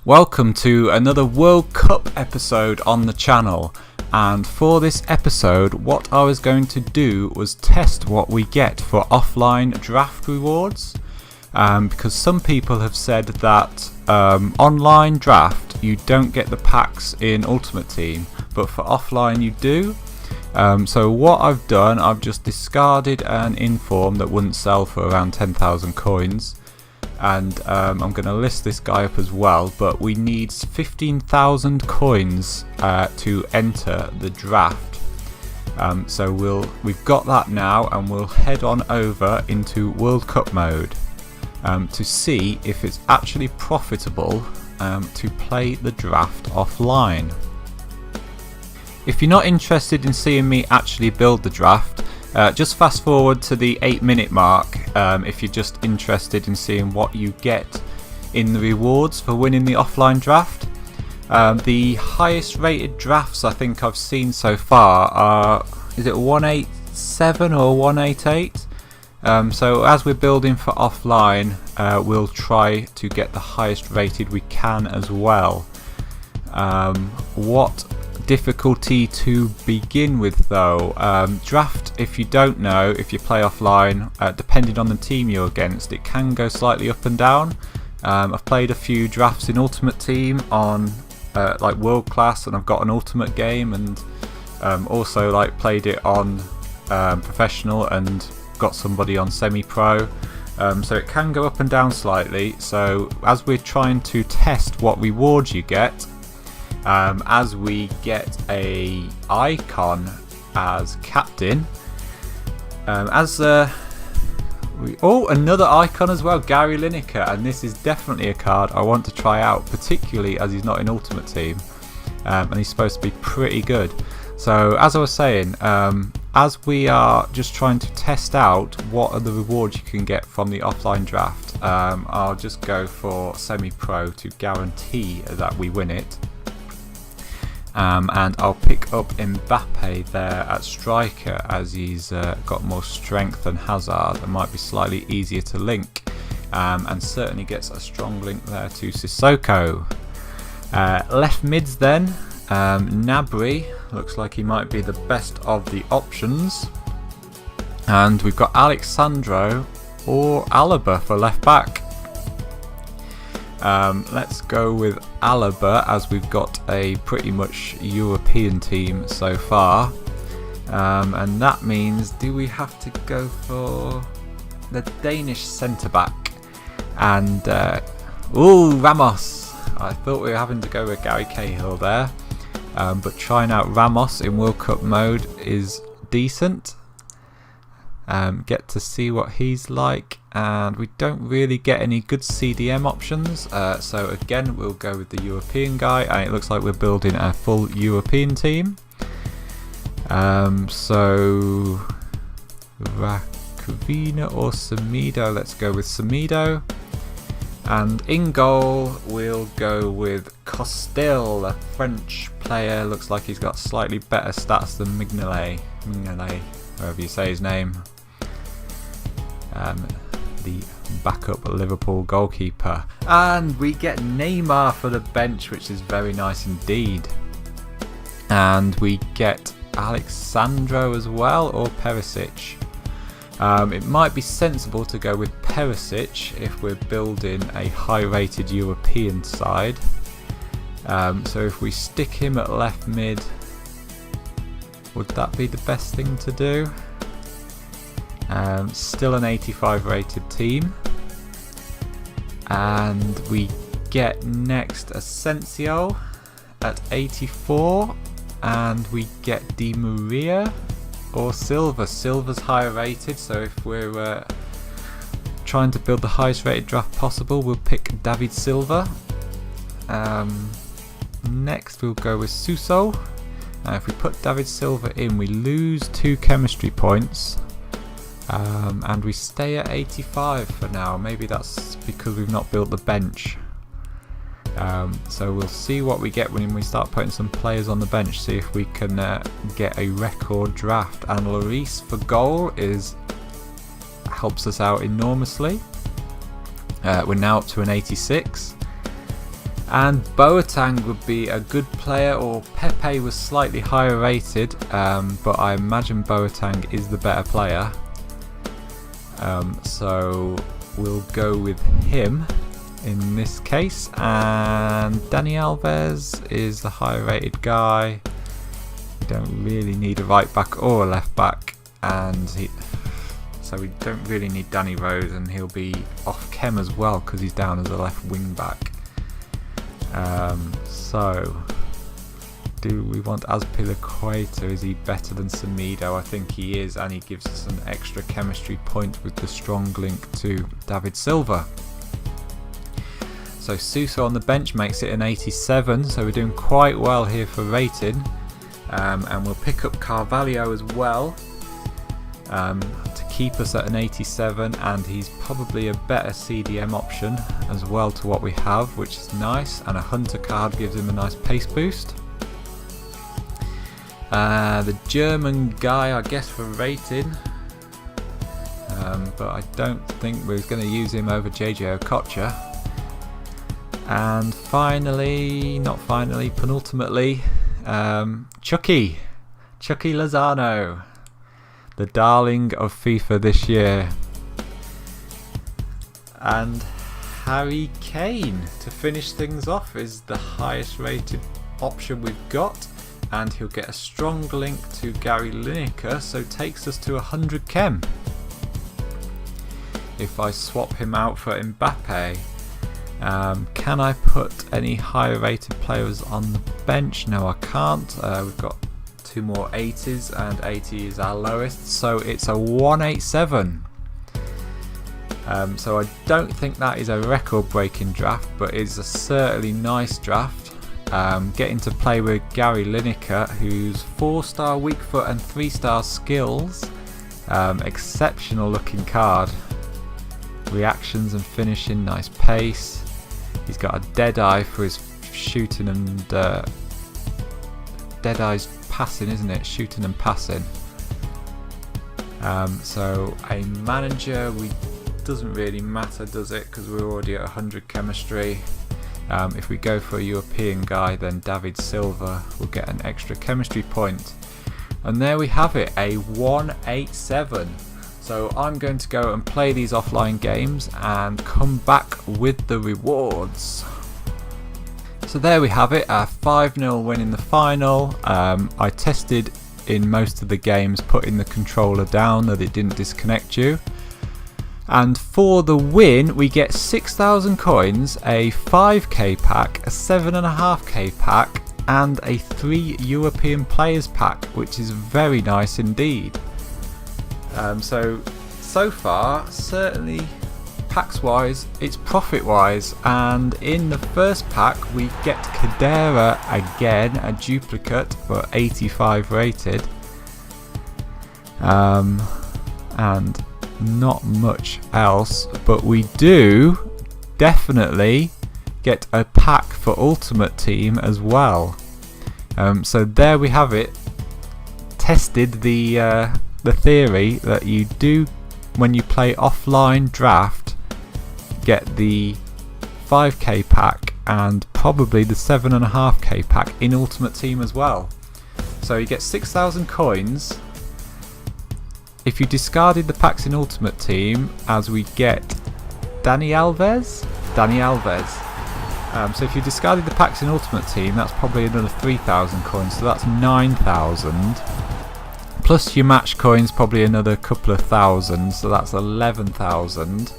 Welcome to another World Cup episode on the channel, and for this episode what I was going to do was test what we get for offline draft rewards, because some people have said that online draft you don't get the packs in Ultimate Team, but for offline you do. So what I've done, I've just discarded an inform that wouldn't sell for around 10,000 coins. And I'm going to list this guy up as well, but we need 15,000 coins to enter the draft. So we've got that now, and we'll head on over into World Cup mode to see if it's actually profitable to play the draft offline. If you're not interested in seeing me actually build the draft, just fast forward to the 8-minute mark if you're just interested in seeing what you get in the rewards for winning the offline draft. The highest rated drafts I think I've seen so far are, is it 187 or 188? So as we're building for offline, we'll try to get the highest rated we can as well. What difficulty to begin with though? Draft, if you don't know, if you play offline, depending on the team you're against, it can go slightly up and down. I've played a few drafts in Ultimate Team on like World Class, and I've got an Ultimate game, and also like played it on Professional and got somebody on Semi-Pro. So it can go up and down slightly. So as we're trying to test what rewards you get, as we get a icon as captain, another icon as well, Gary Lineker, and this is definitely a card I want to try out, particularly as he's not in Ultimate Team, and he's supposed to be pretty good. So as I was saying, as we are just trying to test out what are the rewards you can get from the offline draft, I'll just go for Semi-Pro to guarantee that we win it. And I'll pick up Mbappe there at striker, as he's got more strength than Hazard and might be slightly easier to link, and certainly gets a strong link there to Sissoko. Left mids then, Gnabry looks like he might be the best of the options, and we've got Alexandro or Alaba for left back. Let's go with Alaba, as we've got a pretty much European team so far, and that means, do we have to go for the Danish centre back? And Ramos. I thought we were having to go with Gary Cahill there, but trying out Ramos in World Cup mode is decent. Get to see what he's like, and we don't really get any good CDM options, so again we'll go with the European guy, and it looks like we're building a full European team. So Rakvina or Semedo, let's go with Semedo, and in goal we'll go with Costel, a French player. Looks like he's got slightly better stats than Mignolet, however you say his name. The backup Liverpool goalkeeper, and we get Neymar for the bench, which is very nice indeed. And we get Alexandro as well, or Perisic. It might be sensible to go with Perisic if we're building a high rated European side. So if we stick him at left mid, would that be the best thing to do? Still an 85 rated team, and we get next Asensio at 84, and we get Di Maria or Silva. Silva's higher rated, so if we're trying to build the highest rated draft possible, we'll pick David Silva. Next we'll go with Suso. If we put David Silva in, we lose 2 chemistry points. And we stay at 85 for now. Maybe that's because we've not built the bench. So we'll see what we get when we start putting some players on the bench, see if we can get a record draft. And Lloris for goal helps us out enormously. We're now up to an 86. And Boateng would be a good player, or Pepe was slightly higher rated, but I imagine Boateng is the better player. So we'll go with him in this case. And Dani Alves is the higher rated guy. We don't really need a right back or a left back, so we don't really need Danny Rose, and he'll be off chem as well because he's down as a left wing back. So do we want Azpilicueta? Is he better than Semedo? I think he is, and he gives us an extra chemistry point with the strong link to David Silva. So Sousa on the bench makes it an 87, so we're doing quite well here for rating. And we'll pick up Carvalho as well to keep us at an 87, and he's probably a better CDM option as well to what we have, which is nice, and a Hunter card gives him a nice pace boost. The German guy, I guess, for rating, but I don't think we're going to use him over JJ Okocha. And penultimately, Chucky Lozano, the darling of FIFA this year. And Harry Kane to finish things off is the highest rated option we've got, and he'll get a strong link to Gary Lineker, so takes us to 100 chem. If I swap him out for Mbappe, can I put any higher rated players on the bench? No, I can't. We've got two more 80s, and 80 is our lowest, so it's a 187. So I don't think that is a record breaking draft, but it's a certainly nice draft. Getting to play with Gary Lineker, who's 4-star weak foot and 3-star skills. Exceptional looking card. Reactions and finishing, nice pace. He's got a dead eye for his shooting and dead eye's passing, isn't it? Shooting and passing. So a manager, doesn't really matter, does it? Because we're already at 100 chemistry. If we go for a European guy, then David Silva will get an extra chemistry point. And there we have it, a 187. So I'm going to go and play these offline games and come back with the rewards. So there we have it, a 5-0 win in the final. I tested in most of the games putting the controller down that it didn't disconnect you. And for the win we get 6,000 coins, a 5k pack, a 7.5k pack, and a 3 European players pack, which is very nice indeed. So far, certainly packs wise, it's profit wise, and in the first pack we get Kadera again, a duplicate for 85 rated, and not much else, but we do definitely get a pack for Ultimate Team as well. So there we have it, tested the theory that you do when you play offline draft, get the 5k pack and probably the 7.5k pack in Ultimate Team as well. So you get 6,000 coins. If you discarded the packs in Ultimate Team, as we get Dani Alves. So if you discarded the packs in Ultimate Team, that's probably another 3,000 coins, so that's 9,000. Plus your match coins, probably another couple of thousand, so that's 11,000.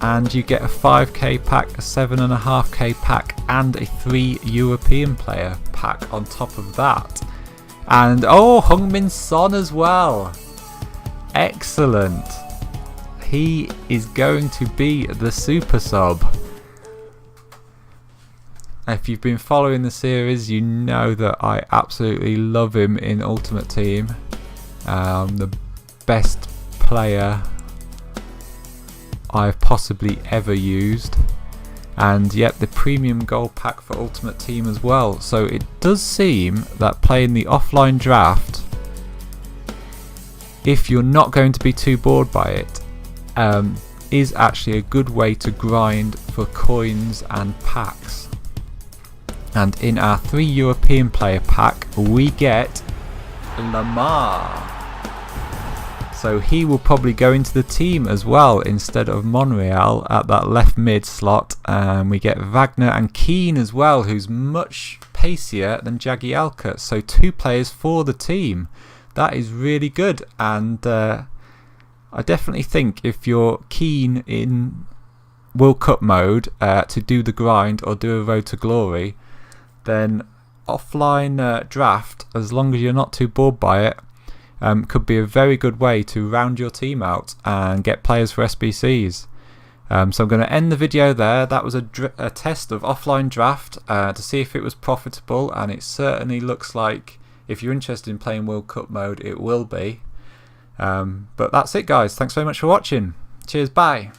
And you get a 5k pack, a 7.5k pack, and a 3 European player pack on top of that. And oh, Heung-min Son as well. Excellent. He is going to be the super sub. If you've been following the series, you know that I absolutely love him in Ultimate Team. The best player I've possibly ever used. And yet the premium gold pack for Ultimate Team as well. So it does seem that playing the offline draft, if you're not going to be too bored by it, is actually a good way to grind for coins and packs. And in our 3 European player pack, we get Lamar. So he will probably go into the team as well instead of Monreal at that left mid slot. We get Wagner and Keane as well, who's much pacier than Jagielka. So 2 players for the team. That is really good. And I definitely think if you're keen in World Cup mode to do the grind or do a road to glory, then offline draft, as long as you're not too bored by it, could be a very good way to round your team out and get players for SBCs. So I'm going to end the video there. That was a test of offline draft to see if it was profitable, and it certainly looks like if you're interested in playing World Cup mode, it will be. But that's it, guys. Thanks very much for watching. Cheers, bye.